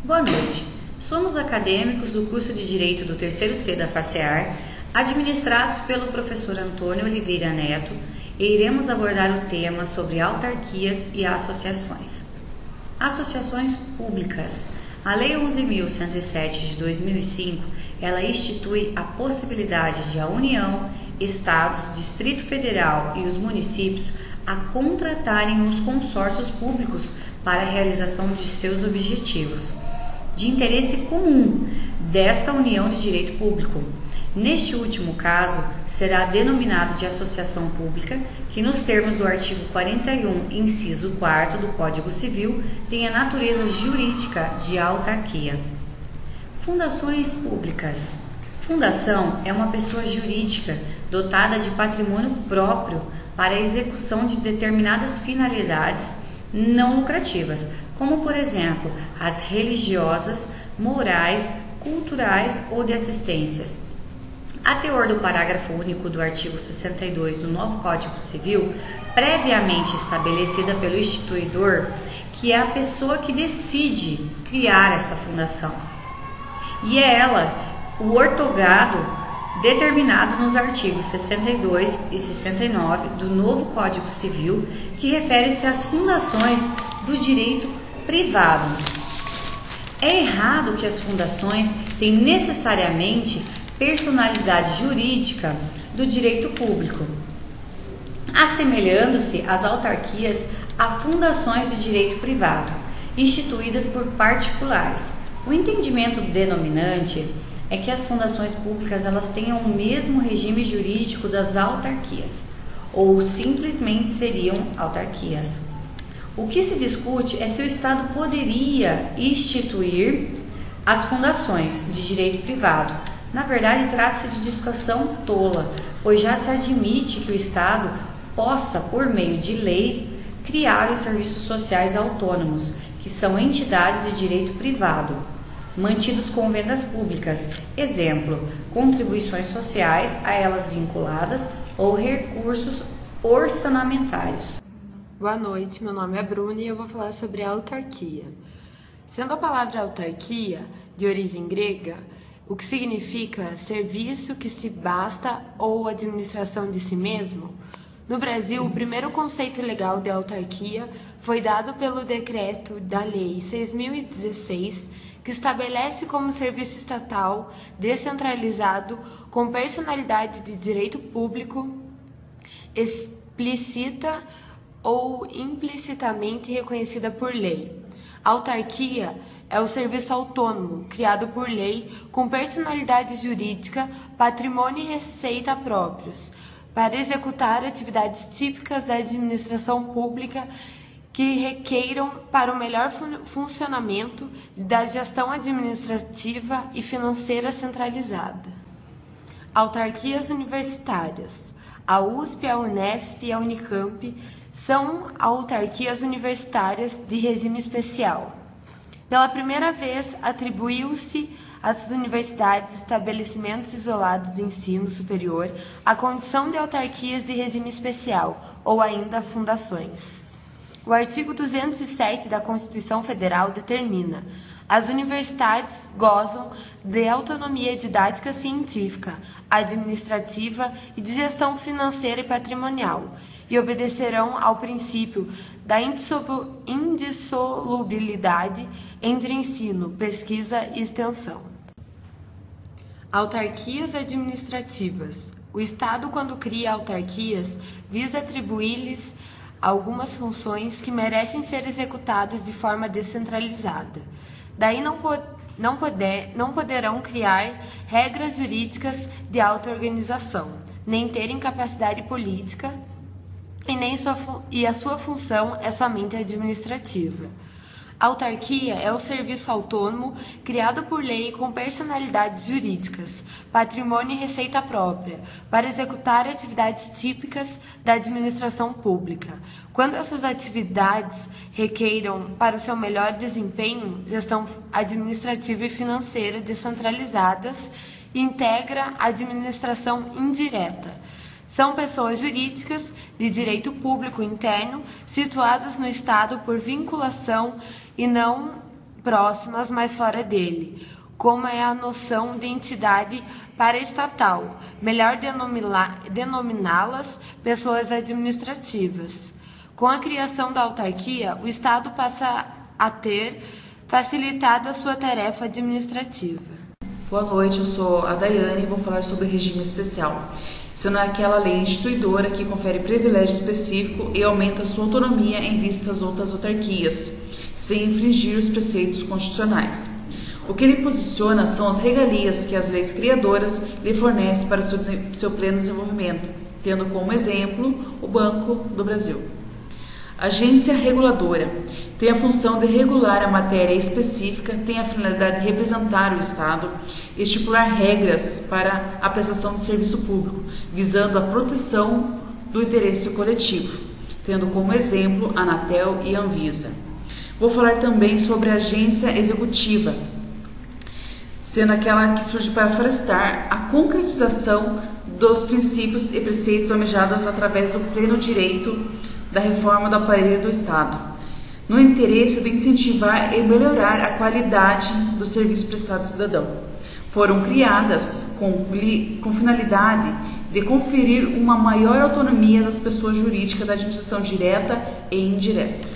Boa noite. Somos acadêmicos do curso de Direito do terceiro C da FACEAR, administrados pelo professor Antônio Oliveira Neto, e iremos abordar o tema sobre autarquias e associações. Associações públicas. A Lei 11.107 de 2005, ela institui a possibilidade de a União, Estados, Distrito Federal e os municípios a contratarem os consórcios públicos para a realização de seus objetivos, de interesse comum desta união de direito público. Neste último caso, será denominado de associação pública, que nos termos do artigo 41, inciso 4º do Código Civil, tem a natureza jurídica de autarquia. Fundações públicas. Fundação é uma pessoa jurídica dotada de patrimônio próprio para a execução de determinadas finalidades não lucrativas, como, por exemplo, as religiosas, morais, culturais ou de assistências. A teor do parágrafo único do artigo 62 do novo Código Civil, previamente estabelecida pelo instituidor, que é a pessoa que decide criar esta fundação. E é ela, o ortogado determinado nos artigos 62 e 69 do novo Código Civil, que refere-se às fundações do direito privado. É errado que as fundações tenham necessariamente personalidade jurídica do direito público, assemelhando-se às autarquias a fundações de direito privado, instituídas por particulares. O entendimento denominante é que as fundações públicas elas tenham o mesmo regime jurídico das autarquias, ou simplesmente seriam autarquias. O que se discute é se o Estado poderia instituir as fundações de direito privado. Na verdade, trata-se de discussão tola, pois já se admite que o Estado possa, por meio de lei, criar os serviços sociais autônomos, que são entidades de direito privado, mantidos com vendas públicas, exemplo, contribuições sociais a elas vinculadas ou recursos orçamentários. Boa noite, meu nome é Bruna e eu vou falar sobre a autarquia. Sendo a palavra autarquia de origem grega, o que significa serviço que se basta ou administração de si mesmo, no Brasil, o primeiro conceito legal de autarquia foi dado pelo decreto da Lei 6.016, que estabelece como serviço estatal descentralizado com personalidade de direito público explícita ou implicitamente reconhecida por lei. A autarquia é o serviço autônomo, criado por lei, com personalidade jurídica, patrimônio e receita próprios, para executar atividades típicas da administração pública que requeiram para o melhor funcionamento da gestão administrativa e financeira centralizada. Autarquias universitárias. A USP, a Unesp e a Unicamp são autarquias universitárias de regime especial. Pela primeira vez, atribuiu-se às universidades e estabelecimentos isolados de ensino superior a condição de autarquias de regime especial, ou ainda fundações. O artigo 207 da Constituição Federal determina: as universidades gozam de autonomia didática científica, administrativa e de gestão financeira e patrimonial, e obedecerão ao princípio da indissolubilidade entre ensino, pesquisa e extensão. Autarquias administrativas. O Estado, quando cria autarquias, visa atribuir-lhes algumas funções que merecem ser executadas de forma descentralizada. Daí não poderão criar regras jurídicas de auto-organização, nem terem capacidade política, e a sua função é somente administrativa. A autarquia é o serviço autônomo criado por lei com personalidades jurídicas, patrimônio e receita própria, para executar atividades típicas da administração pública. Quando essas atividades requeiram para o seu melhor desempenho, gestão administrativa e financeira descentralizadas, integra a administração indireta. São pessoas jurídicas de direito público interno situadas no Estado por vinculação e não próximas, mas fora dele, como é a noção de entidade paraestatal, melhor denominá-las pessoas administrativas. Com a criação da autarquia, o Estado passa a ter facilitada a sua tarefa administrativa. Boa noite, eu sou a Daiane e vou falar sobre regime especial, sendo aquela lei instituidora que confere privilégio específico e aumenta sua autonomia em vista às outras autarquias, sem infringir os preceitos constitucionais. O que ele posiciona são as regalias que as leis criadoras lhe fornecem para seu pleno desenvolvimento, tendo como exemplo o Banco do Brasil. Agência reguladora tem a função de regular a matéria específica, tem a finalidade de representar o Estado e estipular regras para a prestação de serviço público, visando a proteção do interesse coletivo, tendo como exemplo a Anatel e a Anvisa. Vou falar também sobre a agência executiva, sendo aquela que surge para facilitar a concretização dos princípios e preceitos almejados através do pleno direito da reforma do aparelho do Estado, no interesse de incentivar e melhorar a qualidade do serviço prestado ao cidadão. Foram criadas com finalidade de conferir uma maior autonomia às pessoas jurídicas da administração direta e indireta.